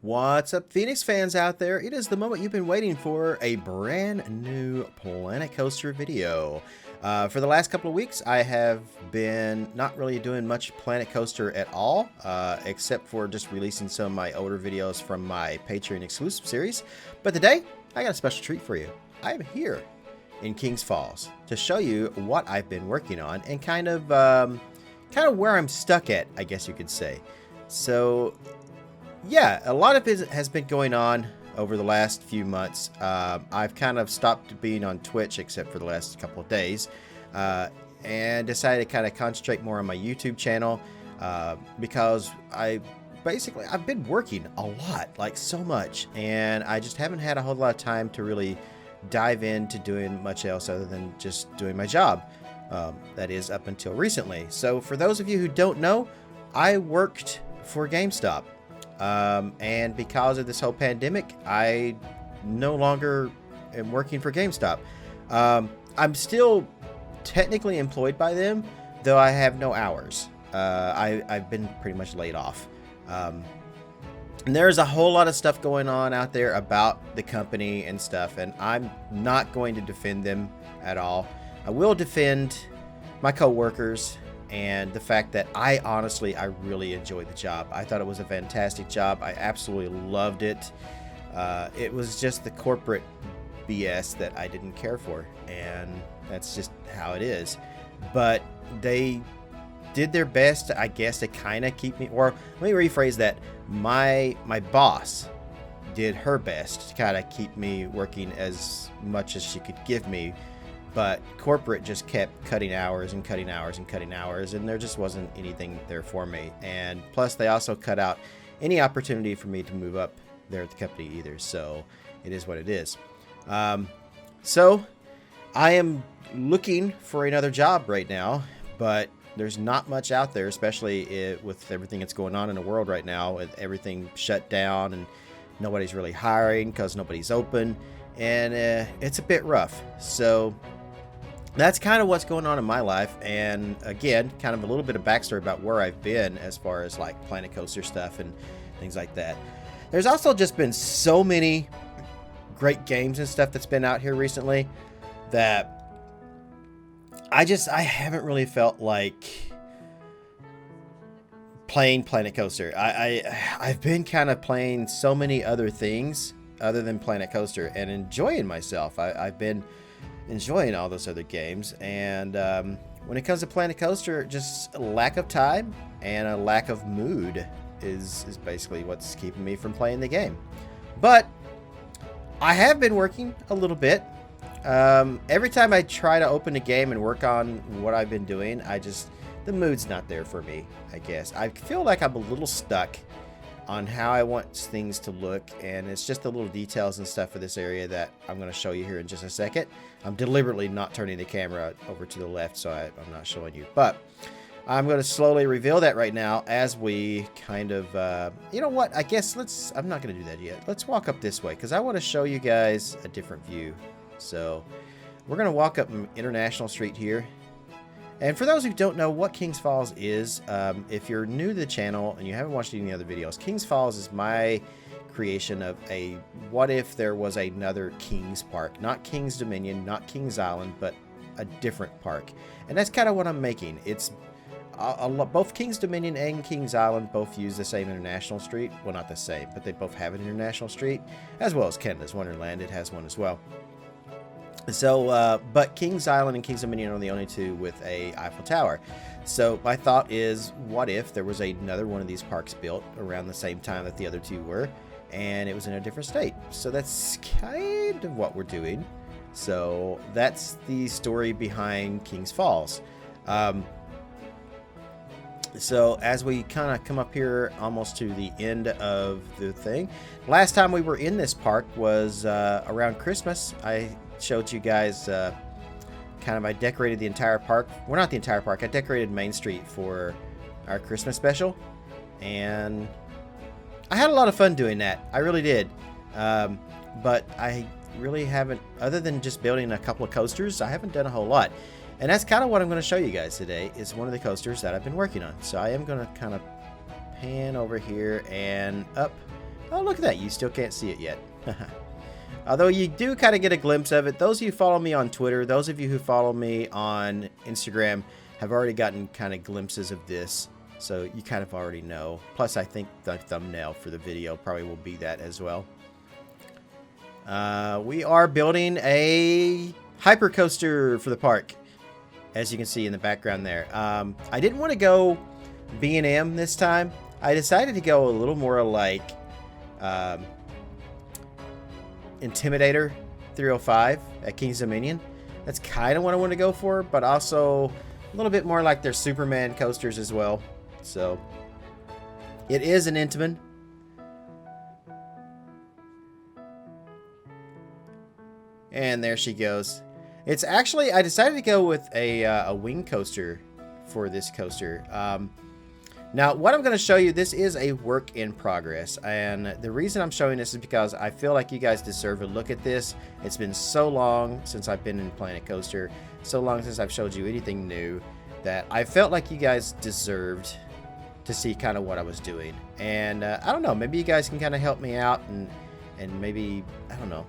What's up, Phoenix fans out there? It is the moment you've been waiting for, a brand new Planet Coaster video. For the last couple of weeks, I have been not really doing much Planet Coaster at all, except for just releasing some of my older videos from my Patreon exclusive series. But today, I got a special treat for you. I am here in Kings Falls to show you what I've been working on and kind of where I'm stuck at, I guess you could say. So yeah, a lot of it has been going on over the last few months. I've kind of stopped being on Twitch except for the last couple of days, and decided to kind of concentrate more on my YouTube channel, because I've been working a lot, like so much, and I just haven't had a whole lot of time to really dive into doing much else other than just doing my job. That is up until recently. So for those of you who don't know, I worked for GameStop. And because of this whole pandemic, I no longer am working for GameStop. I'm still technically employed by them, though I have no hours. I've been pretty much laid off. And there's a whole lot of stuff going on out there about the company and stuff, and I'm not going to defend them at all. I will defend my co-workers and the fact that I really enjoyed the job. I thought it was a fantastic job. I absolutely loved it. It was just the corporate BS that I didn't care for, and that's just how it is. But they did their best, I guess, to kind of keep me, or let me rephrase that. My boss did her best to kind of keep me working as much as she could give me. But corporate just kept cutting hours and cutting hours and cutting hours, and there just wasn't anything there for me. And plus, they also cut out any opportunity for me to move up there at the company either. So it is what it is. So I am looking for another job right now, but there's not much out there, especially with everything that's going on in the world right now, with everything shut down and nobody's really hiring because nobody's open, and it's a bit rough. So that's kind of what's going on in my life. And again, kind of a little bit of backstory about where I've been as far as like Planet Coaster stuff and things like that. There's also just been so many great games and stuff that's been out here recently that I haven't really felt like playing Planet Coaster. I've been kind of playing so many other things other than Planet Coaster and enjoying myself. I've been enjoying all those other games, and when it comes to Planet Coaster, just a lack of time and a lack of mood is basically what's keeping me from playing the game. But I have been working a little bit. Every time I try to open a game and work on what I've been doing, the mood's not there for me, I guess. I feel like I'm a little stuck on how I want things to look, and it's just the little details and stuff for this area that I'm going to show you here in just a second. I'm deliberately not turning the camera over to the left, so I'm not showing you, but I'm going to slowly reveal that right now as we kind of, you know what, I guess I'm not going to do that yet. Let's walk up this way because I want to show you guys a different view. So we're going to walk up International Street here. And for those who don't know what Kings Falls is, if you're new to the channel and you haven't watched any other videos, Kings Falls is my creation of a what if there was another Kings Park. Not Kings Dominion, not Kings Island, but a different park. And that's kind of what I'm making. It's both Kings Dominion and Kings Island both use the same International Street. Well, not the same, but they both have an International Street, as well as Canada's Wonderland. It has one as well. So, but Kings Island and Kings Dominion are the only two with a Eiffel Tower. So my thought is, what if there was another one of these parks built around the same time that the other two were, and it was in a different state? So that's kind of what we're doing. So that's the story behind Kings Falls. So as we kind of come up here almost to the end of the thing, last time we were in this park was around Christmas. I showed you guys I decorated the entire park. Well, not the entire park. I decorated Main Street for our Christmas special, and I had a lot of fun doing that. I really did. But I really haven't, other than just building a couple of coasters, I haven't done a whole lot. And that's kind of what I'm going to show you guys today, is one of the coasters that I've been working on. So I am going to kind of pan over here and up Oh, look at that. You still can't see it yet. Although you do kind of get a glimpse of it. Those of you who follow me on Twitter, those of you who follow me on Instagram have already gotten kind of glimpses of this. So you kind of already know. Plus, I think the thumbnail for the video probably will be that as well. We are building a hyper coaster for the park, as you can see in the background there. I didn't want to go B&M this time. I decided to go a little more like Intimidator 305 at King's Dominion. That's kind of what I want to go for, but also a little bit more like their Superman coasters as well. So it is an Intamin. And there she goes. It's actually, I decided to go with a wing coaster for this coaster. Now, what I'm going to show you, this is a work in progress. And the reason I'm showing this is because I feel like you guys deserve a look at this. It's been so long since I've been in Planet Coaster, so long since I've showed you anything new, that I felt like you guys deserved to see kind of what I was doing. And I don't know, maybe you guys can kind of help me out and maybe, I don't know.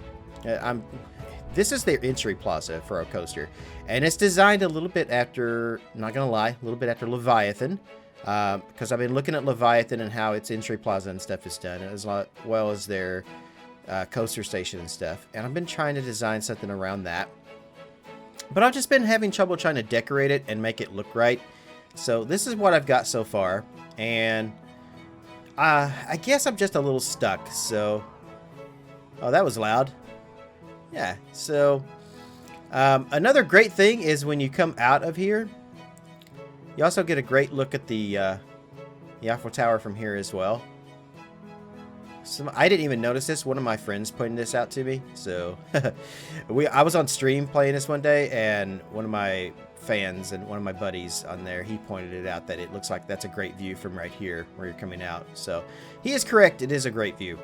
This is their entry plaza for our coaster. And it's designed a little bit after, not going to lie, a little bit after Leviathan. Because I've been looking at Leviathan and how its entry plaza and stuff is done, as well as their coaster station and stuff. And I've been trying to design something around that. But I've just been having trouble trying to decorate it and make it look right. So this is what I've got so far. And I guess I'm just a little stuck. So, oh, that was loud. Yeah, so another great thing is when you come out of here, you also get a great look at the Eiffel Tower from here as well. I didn't even notice this. One of my friends pointed this out to me. So I was on stream playing this one day, and one of my fans and one of my buddies on there, he pointed it out that it looks like that's a great view from right here where you're coming out. So he is correct. It is a great view.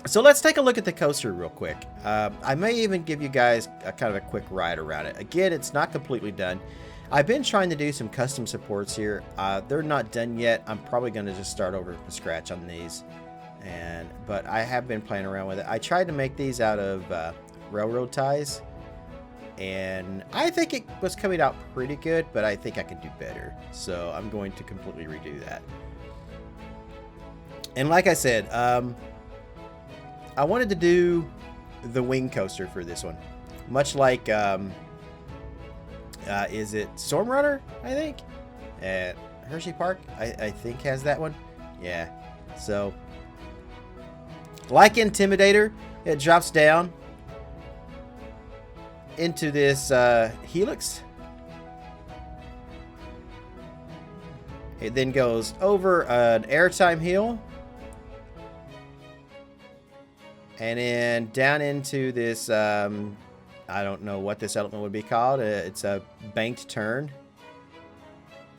So let's take a look at the coaster real quick. I may even give you guys a kind of a quick ride around it. Again, it's not completely done. I've been trying to do some custom supports here. They're not done yet. I'm probably going to just start over from scratch on these. But I have been playing around with it. I tried to make these out of railroad ties. And I think it was coming out pretty good, but I think I could do better. So I'm going to completely redo that. And like I said, I wanted to do the wing coaster for this one. Much like... is it Storm Runner, I think? At Hershey Park, I think has that one. Yeah. So, like Intimidator, it drops down into this helix. It then goes over an airtime hill. And then down into this... I don't know what this element would be called. It's a banked turn.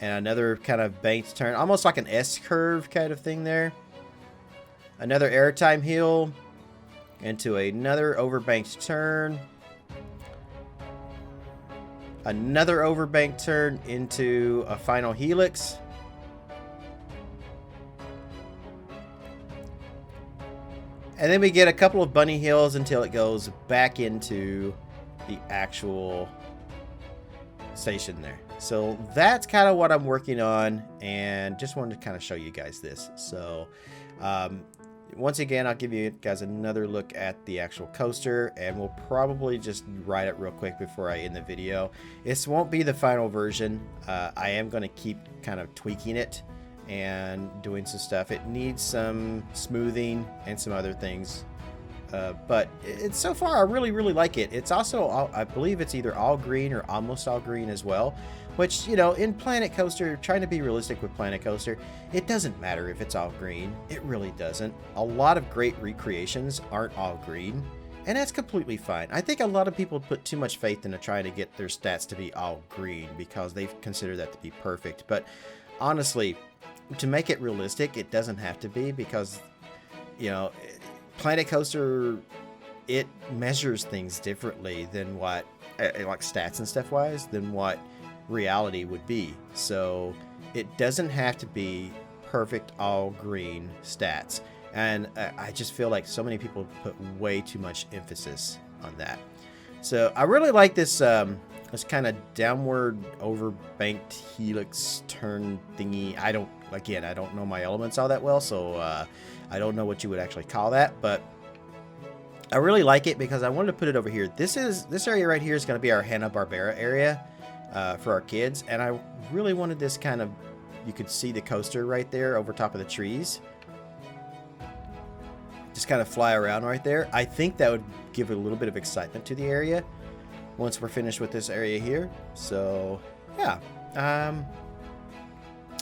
And another kind of banked turn. Almost like an S-curve kind of thing there. Another airtime hill. Into another overbanked turn. Another overbanked turn into a final helix. And then we get a couple of bunny hills until it goes back into... the actual station there. So that's kind of what I'm working on, and just wanted to kind of show you guys this. So once again, I'll give you guys another look at the actual coaster, and we'll probably just ride it real quick before I end the video. This won't be the final version. I am going to keep kind of tweaking it and doing some stuff. It needs some smoothing and some other things. But it's so far, I really like it. It's also, I believe it's either all green or almost all green as well. Which, you know, in Planet Coaster, trying to be realistic with Planet Coaster, it doesn't matter if it's all green. It really doesn't. A lot of great recreations aren't all green. And that's completely fine. I think a lot of people put too much faith into trying to get their stats to be all green because they consider that to be perfect. But honestly, to make it realistic, it doesn't have to be because, you know... Planet Coaster, it measures things differently than what, like stats and stuff wise, than what reality would be. So it doesn't have to be perfect all green stats. And I just feel like so many people put way too much emphasis on that. So I really like this this kind of downward overbanked helix turn thingy. I don't know my elements all that well, so I don't know what you would actually call that, but I really like it because I wanted to put it over here. This area right here is going to be our Hanna-Barbera area for our kids, and I really wanted this kind of, you could see the coaster right there over top of the trees. Just kind of fly around right there. I think that would give a little bit of excitement to the area once we're finished with this area here. So yeah,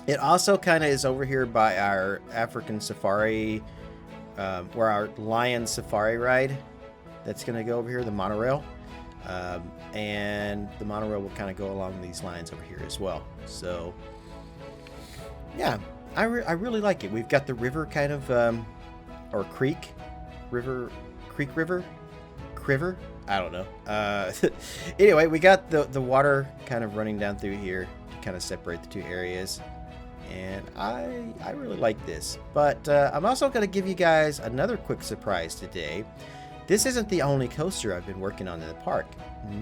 it also kind of is over here by our African safari, where our lion safari ride that's going to go over here, the monorail, and the monorail will kind of go along these lines over here as well. So yeah, I really like it. We've got the river kind of or creek river, I don't know. Anyway, we got the water kind of running down through here to kind of separate the two areas, and I really like this. But I'm also going to give you guys another quick surprise today. This isn't the only coaster I've been working on in the park.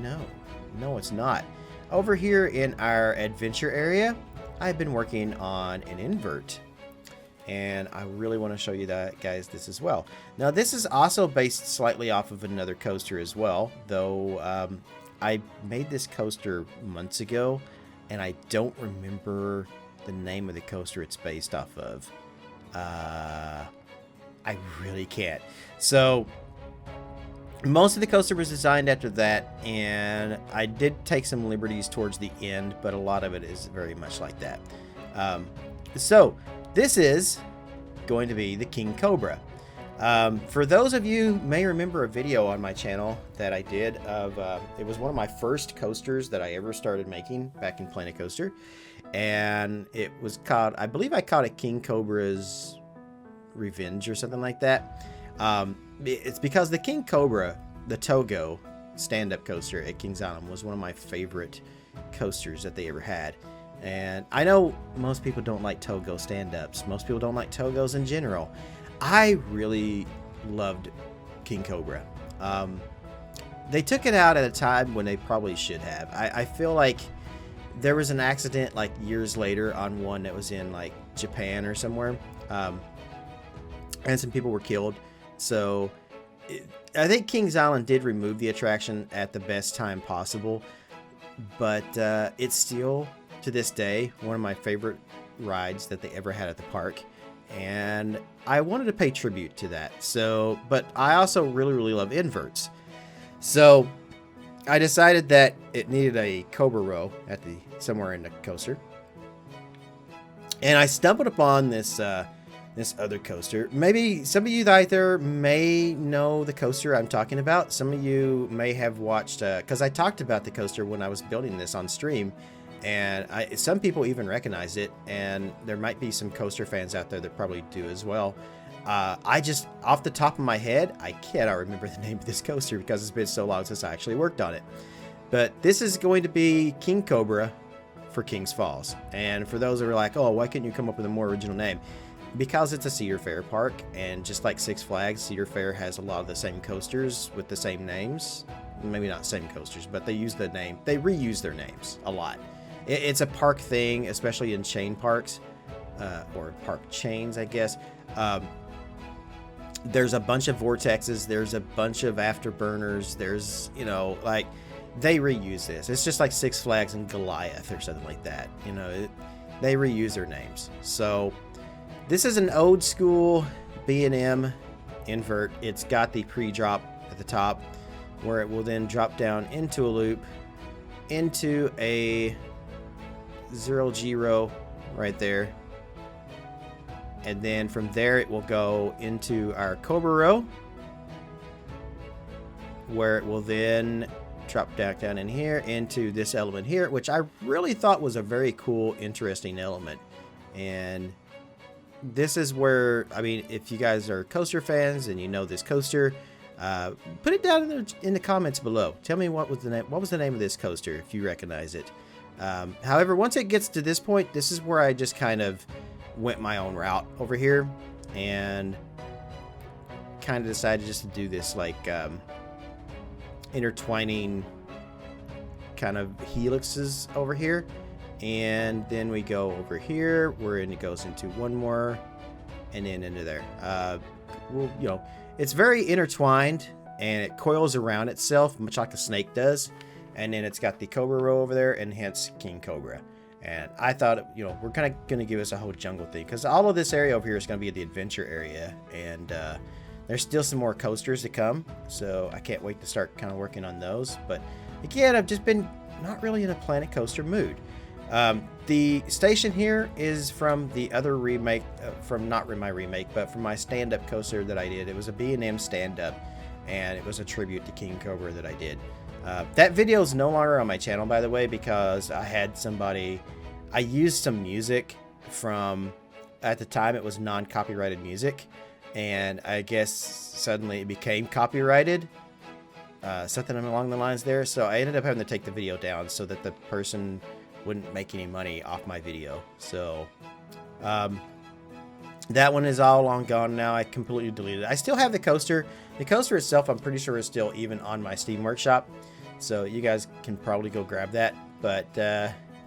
No, it's not. Over here in our adventure area, I've been working on an invert, and I really want to show you that, guys, this as well. Now, this is also based slightly off of another coaster as well, though I made this coaster months ago, and I don't remember the name of the coaster it's based off of. I really can't. So most of the coaster was designed after that, and I did take some liberties towards the end, but a lot of it is very much like that. So this is going to be the King Cobra. For those of you who may remember a video on my channel that I did of, it was one of my first coasters that I ever started making back in Planet Coaster, and it was called, I believe I called it King Cobra's Revenge or something like that. It's because the King Cobra, the Togo stand-up coaster at Kings Island, was one of my favorite coasters that they ever had. And I know most people don't like Togo stand-ups. Most people don't like Togos in general. I really loved King Cobra. They took it out at a time when they probably should have. I feel like there was an accident like years later on one that was in like Japan or somewhere. And some people were killed. So I think Kings Island did remove the attraction at the best time possible. But it's still, to this day, one of my favorite rides that they ever had at the park, and I wanted to pay tribute to that. So, but I also really love inverts, so I decided that it needed a Cobra row at the somewhere in the coaster, and I stumbled upon this this other coaster. Maybe some of you out there may know the coaster I'm talking about. Some of you may have watched, because I talked about the coaster when I was building this on stream, and some people even recognize it, and there might be some coaster fans out there that probably do as well. I just, off the top of my head, I cannot remember the name of this coaster because it's been so long since I actually worked on it. But this is going to be King Cobra for Kings Falls. And for those that are like, oh, why couldn't you come up with a more original name? Because it's a Cedar Fair park, and just like Six Flags, Cedar Fair has a lot of the same coasters with the same names. Maybe not same coasters, but they use the name, they reuse their names a lot. It's a park thing, especially in chain parks, or park chains, I guess. There's a bunch of vortexes, there's a bunch of afterburners, there's, you know, like, they reuse this. It's just like Six Flags and Goliath or something like that. You know, they reuse their names. So this is an old school B&M invert. It's got the pre-drop at the top, where it will then drop down into a loop, into a 0G row right there. And then from there it will go into our Cobra row, where it will then drop back down in here into this element here, which I really thought was a very cool, interesting element. And this is where, I mean, if you guys are coaster fans and you know this coaster, put it down in the comments below. Tell me what was the name of this coaster if you recognize it. However, once it gets to this point, this is where I just kind of went my own route over here, and kind of decided just to do this like intertwining kind of helixes over here, and then we go over here where it goes into one more, and then into there. Well, you know, it's very intertwined, and it coils around itself much like a snake does. And then it's got the Cobra row over there, and hence King Cobra. And I thought, you know, we're kind of going to give us a whole jungle thing, because all of this area over here is going to be the adventure area, and there's still some more coasters to come, so I can't wait to start kind of working on those. But again, I've just been not really in a Planet Coaster mood. The station here is from the other remake, from not my remake, but from my stand-up coaster that I did. It was a B&M stand-up, and it was a tribute to King Cobra that I did. That video is no longer on my channel, by the way, because I had somebody, I used some music from, at the time it was non-copyrighted music, and I guess suddenly it became copyrighted, something along the lines there, so I ended up having to take the video down so that the person wouldn't make any money off my video. So that one is all long gone now. I completely deleted it. I still have the coaster. The coaster itself, I'm pretty sure, is still even on my Steam Workshop, so you guys can probably go grab that. But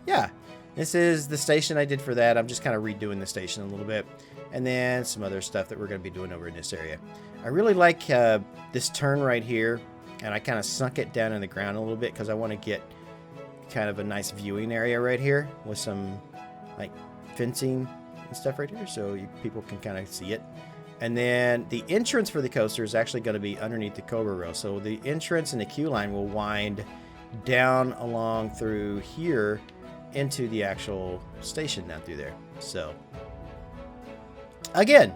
yeah, this is the station I did for that. I'm just kind of redoing the station a little bit, and then some other stuff that we're going to be doing over in this area. I really like this turn right here, and I kind of sunk it down in the ground a little bit because I want to get kind of a nice viewing area right here with some like fencing and stuff right here, so people can kind of see it. And then the entrance for the coaster is actually going to be underneath the Cobra row. So the entrance and the queue line will wind down along through here into the actual station down through there. So again,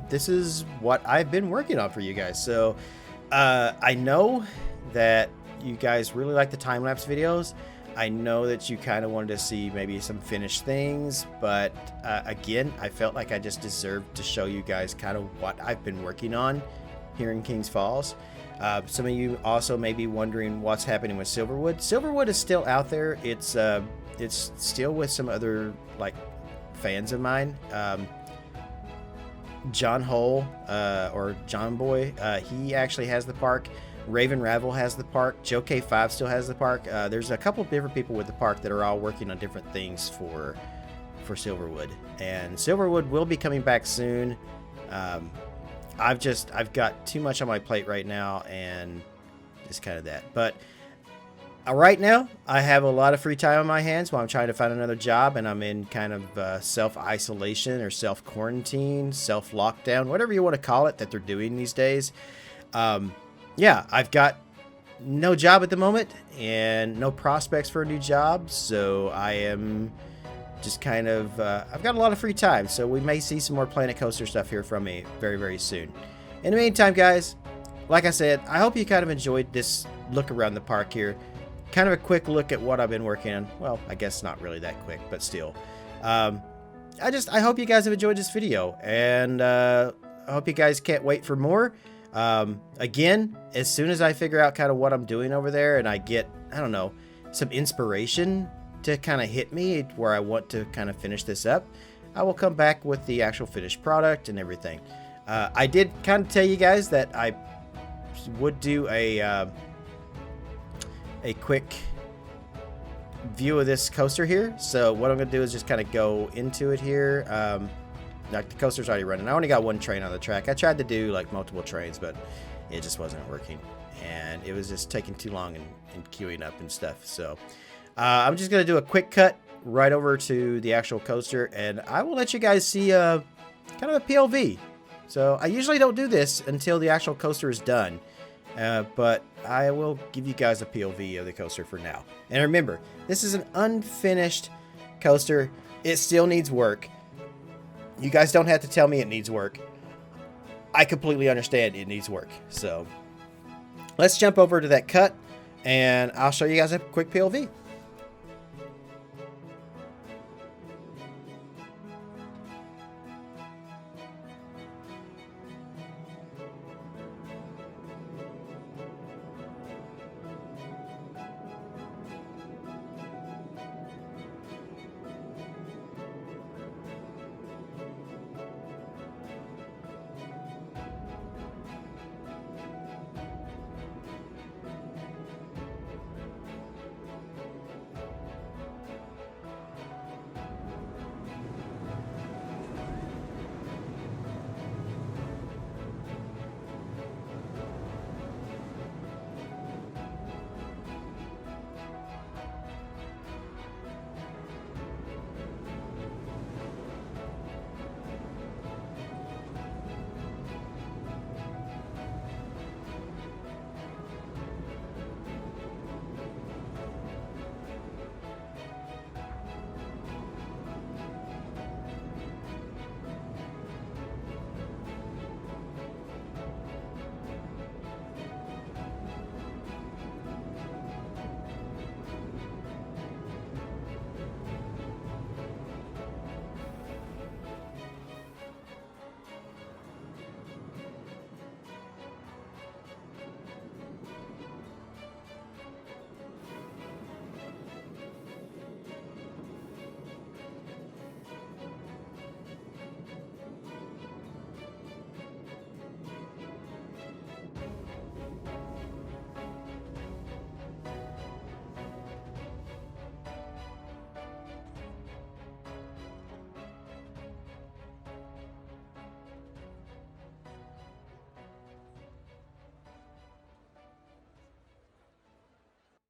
this is what I've been working on for you guys. So I know that you guys really like the time-lapse videos. I know that you kind of wanted to see maybe some finished things, but again, I felt like I just deserved to show you guys kind of what I've been working on here in Kings Falls. Some of you also may be wondering what's happening with Silverwood. Silverwood is still out there. It's still with some other like fans of mine. John Hull, or John Boy, he actually has the park. Raven Ravel has the park. Joe K5 still has the park. There's a couple of different people with the park that are all working on different things for Silverwood, and Silverwood will be coming back soon. I've got too much on my plate right now, and just kind of that. But right now, I have a lot of free time on my hands while I'm trying to find another job, and I'm in kind of self-isolation or self-quarantine, self-lockdown, whatever you want to call it that they're doing these days. Yeah, I've got no job at the moment and no prospects for a new job, so I am just kind of, I've got a lot of free time, so we may see some more Planet Coaster stuff here from me very, very soon. In the meantime, guys, like I said, I hope you kind of enjoyed this look around the park here. Kind of a quick look at what I've been working on. Well, I guess not really that quick, but still. I hope you guys have enjoyed this video, and I hope you guys can't wait for more. Again, as soon as I figure out kind of what I'm doing over there and I get, I don't know, some inspiration to kind of hit me where I want to kind of finish this up, I will come back with the actual finished product and everything. I did kind of tell you guys that I would do a quick view of this coaster here. So what I'm going to do is just kind of go into it here. Like the coaster's already running. I only got one train on the track. I tried to do like multiple trains, but it just wasn't working, and it was just taking too long and queuing up and stuff. So I'm just gonna do a quick cut right over to the actual coaster, and I will let you guys see kind of a POV. So I usually don't do this until the actual coaster is done, but I will give you guys a POV of the coaster for now. And remember, this is an unfinished coaster. It still needs work. You guys don't have to tell me it needs work. I completely understand it needs work. So let's jump over to that cut, and I'll show you guys a quick POV.